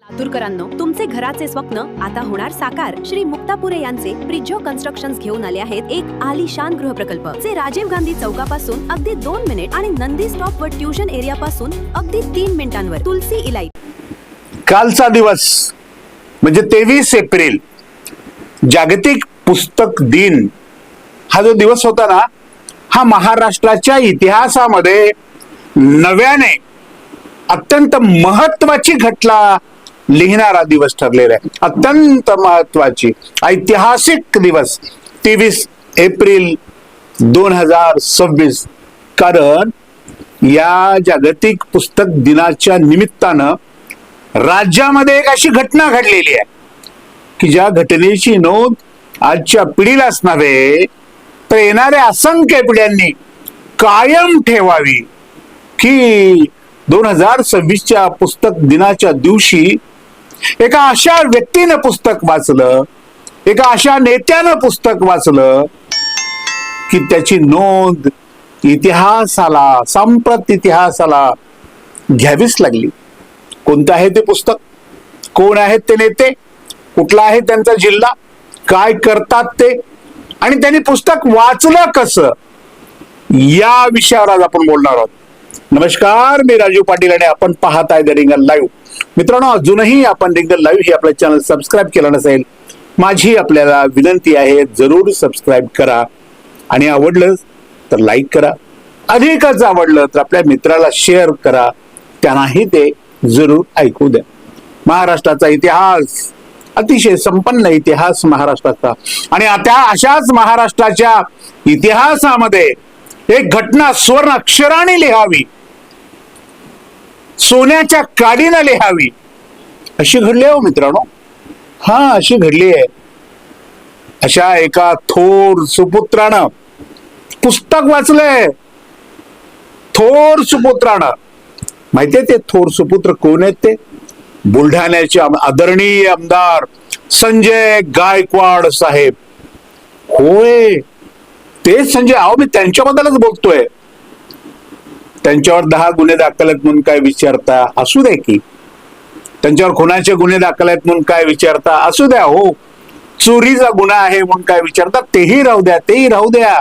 लातूरकरांनो, तुमचे घराचे स्वप्न आता होणार साकार. श्री मुक्तापुरे यांचे प्रिजो कन्स्ट्रक्शन्स घेऊन आले आहेत एक आलिशान गृहप्रकल्प, जे राजीव गांधी चौकापासून अगदी 2 मिनिट आणि नंदी स्टॉप व ट्युशन एरिया पासून अगदी 3 मिनिटांवर. तुलसी इलाई. कालचा दिवस म्हणजे 23 एप्रिल जागतिक पुस्तक दिन हा जो दिवस होता ना, हा महाराष्ट्राच्या इतिहासामध्ये नव्याने अत्यंत महत्वाची घटना लिहिणारा दिवस ठरलेला आहे. अत्यंत महत्वाची ऐतिहासिक दिवस 23 एप्रिल 2026. कारण या जागतिक पुस्तक दिनाच्या निमित्तानं राज्यामध्ये एक अशी घटना घडलेली आहे की ज्या घटनेची नोंद आजच्या पिढीलाच नव्हे तर येणाऱ्या असंख्य पिढ्यांनी कायम ठेवावी की 2026च्या पुस्तक दिनाच्या दिवशी एका अशा व्यक्तीनं पुस्तक वाचलं, एका अशा नेत्यानं पुस्तक वाचलं की त्याची नोंद इतिहासाला, सांप्रत इतिहासाला घ्यावीच लागली. कोणतं आहे ते पुस्तक, कोण आहेत ते नेते, कुठला आहे त्यांचा जिल्हा, काय करतात ते, आणि त्यांनी पुस्तक वाचलं कसं, या विषयावर आज आपण बोलणार आहोत. नमस्कार, मी राजीव पाटील आणि आपण पाहत आहे द रिंगण लाईव्ह. मित्रांनो, अजूनही आपण रिंगण लाईव्ह ही आपलं चॅनल सबस्क्राईब केलं नसेल, माझी आपल्याला विनंती आहे, जरूर सबस्क्राईब करा आणि आवडलं तर लाईक करा, अधिकच आवडलं तर आपल्या मित्राला शेअर करा, त्यांनाही ते जरूर ऐकू द्या. महाराष्ट्राचा इतिहास अतिशय संपन्न इतिहास महाराष्ट्राचा, आणि आता अशाच महाराष्ट्राच्या इतिहासामध्ये एक घटना स्वर्ण अक्षराने लिहावी, सोन्याच्या काडीनं लिहावी, अशी घडली आहे हो मित्रांनो. हा, अशी घडली आहे. अशा एका थोर सुपुत्रानं पुस्तक वाचलंय. थोर सुपुत्रानं. माहितीये ते थोर सुपुत्र कोण आहेत? ते बुलढाण्याचे आदरणीय आमदार संजय गायकवाड साहेब. होय, तेच संजय. अहो, मी त्यांच्याबद्दलच बोलतोय. त्यांच्यावर 10 गुन्हे दाखल आहेत म्हणून काय विचारता? असू द्या की. त्यांच्यावर खुनाचे गुन्हे दाखल आहेत म्हणून काय विचारता? असू द्या. हो, चोरीचा गुन्हा आहे म्हणून काय विचारता? तेही राहू द्या, तेही राहू द्या.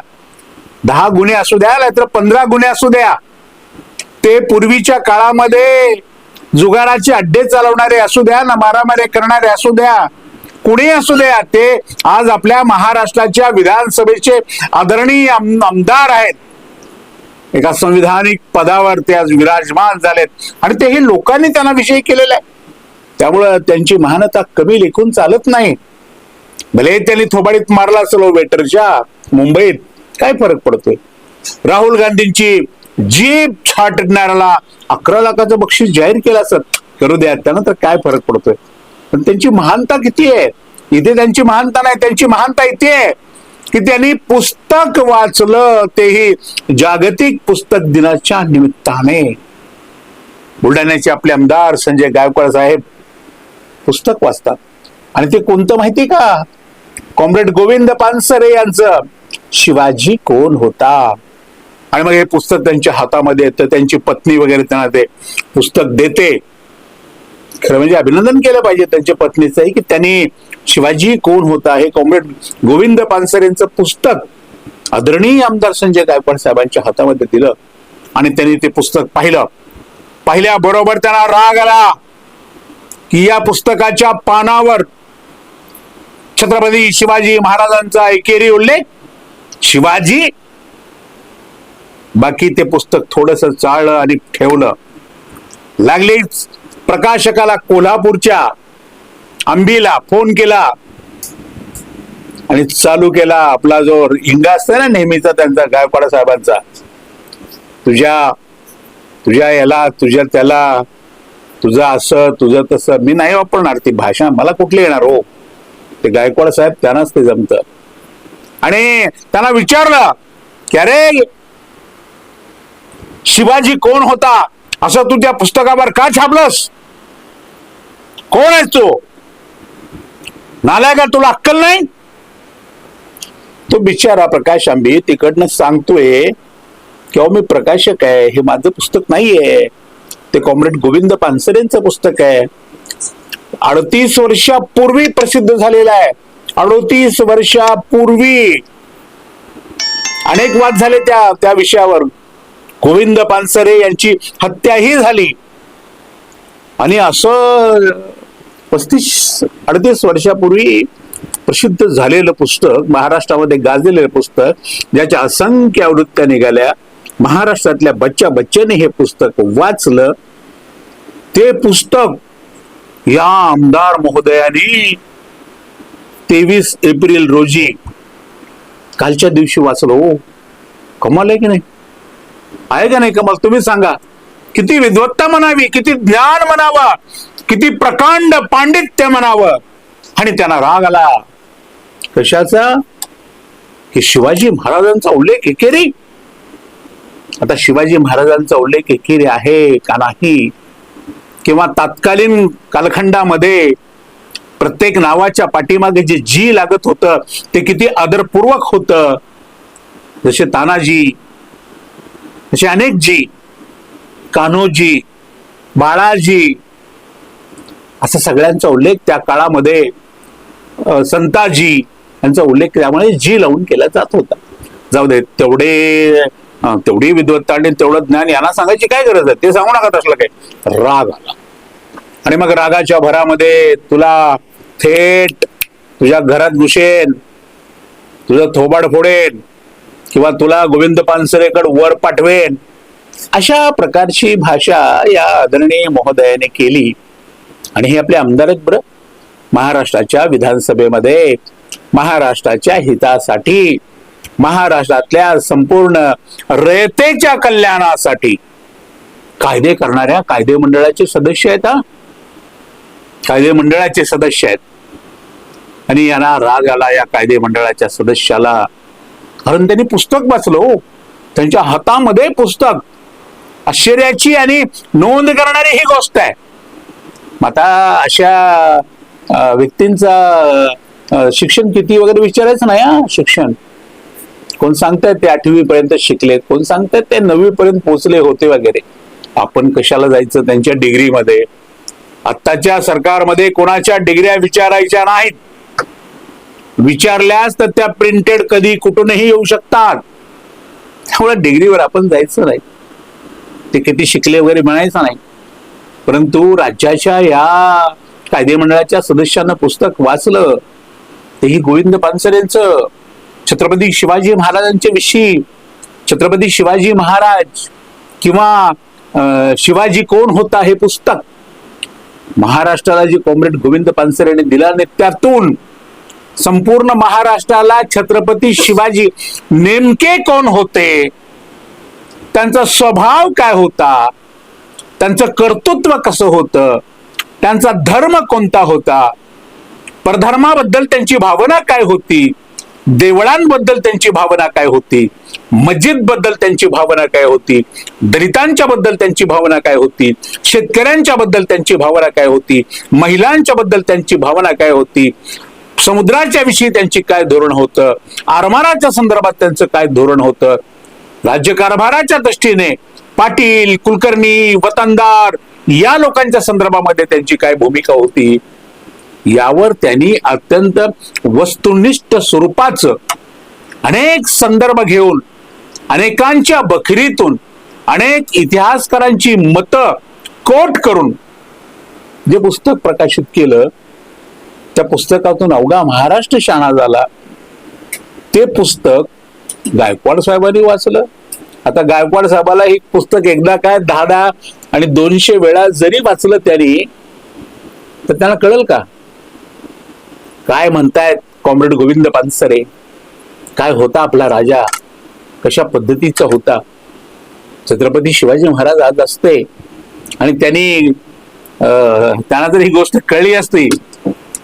10 गुन्हे असू द्या, नाहीतर 15 गुन्हे असू द्या. ते पूर्वीच्या काळामध्ये जुगाराचे अड्डे चालवणारे असू द्या ना, मारामारी करणारे असू द्या, कुणी असू द्या, ते आज आपल्या महाराष्ट्राच्या विधानसभेचे आदरणीय आमदार आहेत. एका संविधानिक पदावर ते आज विराजमान झालेत आणि तेही लोकांनी त्यांना विजयी केलेला आहे. त्यामुळं त्यांची महानता कमी लेखून चालत नाही. भले त्यांनी थोबाडीत मारला असेल वेटरच्या मुंबईत, काय फरक पडतोय? राहुल गांधींची जीभ छाटणाऱ्याला 11 लाखाचं बक्षीस जाहीर केलं असत, करू द्या त्यांना, तर काय फरक पडतोय? पण त्यांची महानता किती आहे? इथे त्यांची महानता नाही, त्यांची महानता इथे आहे की त्यांनी पुस्तक वाचलं, तेही जागतिक पुस्तक दिनाच्या निमित्ताने. बुलढाण्याचे आपले आमदार संजय गायकवाड साहेब पुस्तक वाचतात, आणि ते कोणतं माहिती का? कॉम्रेड गोविंद पानसरे यांचं शिवाजी कोण होता. आणि मग हे पुस्तक त्यांच्या हातामध्ये येतं. त्यांची पत्नी वगैरे त्यांना ते पुस्तक देते. खरं म्हणजे अभिनंदन केलं पाहिजे त्यांच्या पत्नीचंही की त्यांनी शिवाजी कोण होता हे कॉम्रेड गोविंद पानसरेंचं पुस्तक आदरणीय आमदार संजय गायकवाड साहेबांच्या हातामध्ये दिलं आणि त्यांनी ते पुस्तक पाहिलं. पाहिल्याबरोबर त्यांना राग आला की या पुस्तकाच्या पानावर छत्रपती शिवाजी महाराजांचा एकेरी उल्लेख. शिवाजी. बाकी ते पुस्तक थोडस चाळलं आणि ठेवलं. लागलीच प्रकाशकाला कोल्हापूरच्या अंबीला फोन केला आणि चालू केला आपला जो हिंगा असतो ना नेहमीचा त्यांचा, गायकवाड साहेबांचा, तुझ्या याला, तुझ्या त्याला, तुझं असं, तुझं तसं. मी नाही वापरणार ती भाषा, मला कुठली येणार हो. ते गायकवाड साहेब त्यांनाच ते जमतं. आणि त्यांना विचारलं की अरे, शिवाजी कोण होता असं तू त्या पुस्तकावर का छापलंस? कोण आहेस तू? नालायका, तुला अक्कल नाही? तो बिचारा प्रकाश आंबे तिकडनं सांगतोय की मी प्रकाशक आहे, हे माझं पुस्तक नाहीये, ते कॉम्रेड गोविंद पानसरेंचं पुस्तक आहे. 38 वर्षापूर्वी प्रसिद्ध झालेला आहे. 38 वर्षापूर्वी अनेक वाद झाले त्या विषयावर. गोविंद पानसरे यांची हत्याही झाली. आणि असं 35-38 वर्षापूर्वी प्रसिद्ध झालेलं पुस्तक, महाराष्ट्रामध्ये गाजलेलं पुस्तक, ज्याच्या असंख्य आवृत्त्या निघाल्या, महाराष्ट्रातल्या बच्चा बच्चेने हे पुस्तक वाचलं. ते पुस्तक या आमदार महोदयाने 23 एप्रिल रोजी कालच्या दिवशी वाचलो. कमाल आहे की नाही? आहे का नाही कमाल? तुम्ही सांगा. किती विद्वत्ता म्हणावी, किती ज्ञान म्हणावा, किती प्रकांड पांडित्य म्हणावं. आणि त्यांना राग आला. कशाचा? की शिवाजी महाराजांचा उल्लेख एकेरी. आता शिवाजी महाराजांचा उल्लेख एकेरी आहे का नाही, किंवा तात्कालीन कालखंडामध्ये प्रत्येक नावाच्या पाठीमागे जे जी लागत होतं ते किती आदरपूर्वक होतं. जसे तानाजी, असे अनेक जी, कान्होजी, बाळाजी, असा सगळ्यांचा उल्लेख त्या काळामध्ये, संताजी यांचा उल्लेख त्यामुळे जी लावून केला जात होता. जाऊ दे, तेवढी विद्वत्ता आणि तेवढं ज्ञान यांना सांगायची काय गरज आहे? ते सांगू नका तसलं काय. राग आला आणि मग रागाच्या भरामध्ये तुला थेट तुझ्या घरात घुसेन, तुझं थोबाड फोडेन, किंवा तुला गोविंद पानसरेकडे वर पाठवेन, अशा प्रकारची भाषा या आदरणीय महोदयाने केली. आणि हे आपले आमदार आहेत बरं. महाराष्ट्राच्या विधानसभेमध्ये महाराष्ट्राच्या हितासाठी, महाराष्ट्रातल्या संपूर्ण रयतेच्या कल्याणासाठी कायदे करणाऱ्या कायदे मंडळाचे सदस्य आहेत. कायदे मंडळाचे सदस्य आहेत. आणि यांना राग आला या कायदे मंडळाच्या सदस्याला, कारण त्यांनी पुस्तक वाचलं. त्यांच्या हातामध्ये पुस्तक, आश्चर्याची आणि नोंद करणारी ही गोष्ट आहे. आता अशा व्यक्तींचा शिक्षण किती वगैरे विचारायचं नाही. शिक्षण कोण सांगतायत ते 8वी पर्यंत शिकलेत, कोण सांगतायत ते 9वी पर्यंत पोहोचले होते वगैरे. आपण कशाला जायचं त्यांच्या डिग्रीमध्ये? आत्ताच्या सरकारमध्ये कोणाच्या डिग्र्या विचारायच्या नाहीत. विचारल्यास तर त्या प्रिंटेड कधी कुठूनही येऊ शकतात. त्यामुळे डिग्रीवर आपण जायचं नाही, ते किती शिकले वगैरे म्हणायचं नाही. परंतु राज्याच्या या कायदे मंडळाच्या सदस्यांना पुस्तक वाचलं, तेही गोविंद पानसरेंचं, छत्रपती शिवाजी महाराजांच्या विषयी. छत्रपती शिवाजी महाराज किंवा शिवाजी कोण होता हे पुस्तक महाराष्ट्राला जे कॉम्रेड गोविंद पानसरेने दिला, आणि त्यातून संपूर्ण महाराष्ट्राला छत्रपती शिवाजी नेमके कोण होते, त्यांचा स्वभाव काय होता, त्यांचं कर्तृत्व कसं होतं, त्यांचा धर्म कोणता होता, परधर्माबद्दल त्यांची भावना काय होती, देवळांबद्दल त्यांची भावना काय होती, मस्जिद बद्दल त्यांची भावना काय होती, दलितांच्या बद्दल त्यांची भावना काय होती, शेतकऱ्यांच्या बद्दल त्यांची भावना काय होती, महिलांच्या बद्दल त्यांची भावना काय होती, समुद्राच्या विषयी त्यांची काय धोरण होतं, आरमाराच्या संदर्भात त्यांचं काय धोरण होतं, राज्यकारभाराच्या दृष्टीने पाटील, कुलकर्णी, वतनदार या लोकांच्या संदर्भामध्ये त्यांची काय भूमिका होती, यावर त्यांनी अत्यंत वस्तुनिष्ठ स्वरूपाचं अनेक संदर्भ घेऊन, अनेकांच्या बखरीतून, अनेक इतिहासकारांची मतं कोट करून जे पुस्तक प्रकाशित केलं, त्या पुस्तकातून अवघा महाराष्ट्र शहाणा झाला. ते पुस्तक गायकवाड साहेबांनी वाचलं. आता गायकवाड साहेबाला एक पुस्तक एकदा काय 10 आणि 200 वेळा जरी वाचलं त्यांनी, तर त्यांना कळेल का काय म्हणतायत कॉम्रेड गोविंद पानसरे, काय होता आपला राजा, कशा पद्धतीचा होता. छत्रपती शिवाजी महाराज आज असते आणि त्यांना जर ही गोष्ट कळली असती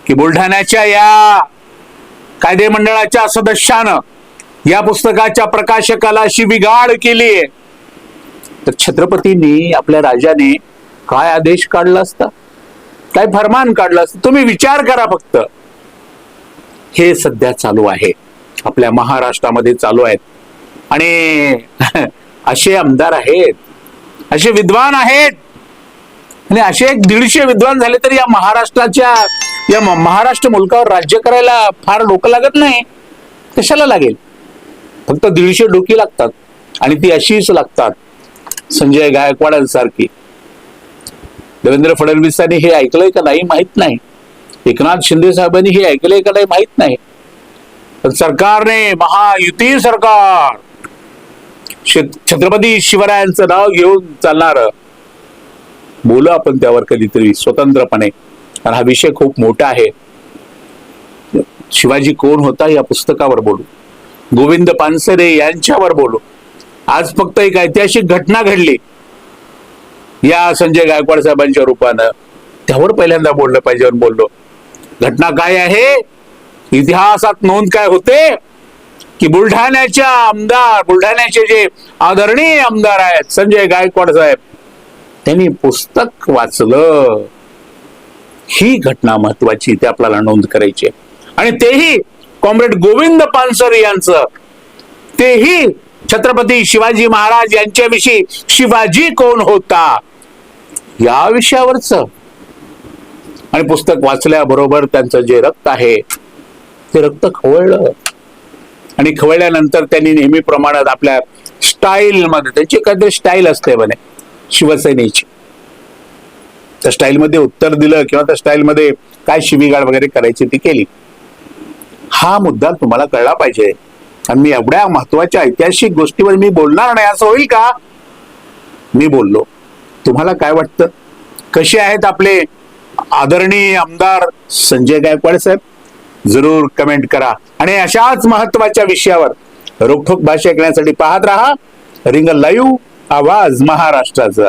की बुलढाण्याच्या या कायदे मंडळाच्या सदस्यानं या पुस्तकाच्या प्रकाशकाला शिवीगाळ केली, तर छत्रपतींनी, आपल्या राजाने काय आदेश काढला असता, काय फरमान काढलं असतं. तुम्ही विचार करा फक्त. हे सध्या चालू आहे, आपल्या महाराष्ट्रामध्ये चालू आहेत. आणि असे आमदार आहेत, असे विद्वान आहेत, आणि असे एक 150 विद्वान झाले तरी या महाराष्ट्र मुलकावर राज्य करायला फार डोकं लागत नाही. कशाला लागेल? फक्त 150 डोकी लागतात आणि ती अशीच लागतात संजय गायकवाडांसारखी. देवेंद्र फडणवीसांनी हे ऐकलंय का नाही माहित नाही. एकनाथ शिंदे साहेबांनी हे ऐकलंय का नाही माहित नाही. पण सरकारने, महायुती सरकार, छत्रपती शिवरायांचं नाव घेऊन चालणार, बोलू आपण त्यावर कधीतरी स्वतंत्रपणे, कारण हा विषय खूप मोठा आहे. शिवाजी कोण होता या पुस्तकावर बोलू, गोविंद पानसरे यांच्यावर बोलू. आज फक्त एक ऐतिहासिक घटना घडली या संजय गायकवाड साहेबांच्या रूपानं, त्यावर पहिल्यांदा बोललं पाहिजे. बोललो घटना काय आहे, इतिहासात नोंद काय होते की बुलढाण्याचे जे आदरणीय आमदार आहेत संजय गायकवाड साहेब, त्यांनी पुस्तक वाचलं. ही घटना महत्वाची, ते आपल्याला नोंद करायची. आणि तेही कॉम्रेड गोविंद पानसरे यांचं, तेही छत्रपती शिवाजी महाराज यांच्याविषयी शिवाजी कोण होता या विषयावरच. आणि पुस्तक वाचल्याबरोबर त्यांचं जे रक्त आहे ते रक्त खवळलं. आणि खवळल्यानंतर त्यांनी नेहमीप्रमाणे आपल्या स्टाईल मध्ये, त्यांची काहीतरी स्टाईल असते म्हणे शिवसेनेची, त्या स्टाईल मध्ये उत्तर दिलं किंवा त्या स्टाईल मध्ये काय शिवीगाळ वगैरे करायची ती केली. हा मुद्दा तुम्हाला कळला पाहिजे. आणि मी एवढ्या महत्वाच्या ऐतिहासिक गोष्टीवर मी बोलणार नाही असं होईल का? मी बोललो. तुम्हाला काय वाटतं? कसे आहेत आपले आदरणीय आमदार संजय गायकवाड साहेब? जरूर कमेंट करा. आणि अशाच महत्वाच्या विषयावर रोखोक भाषा ऐकण्यासाठी पाहत राहा रिंग लाईव्ह, आवाज महाराष्ट्राचा.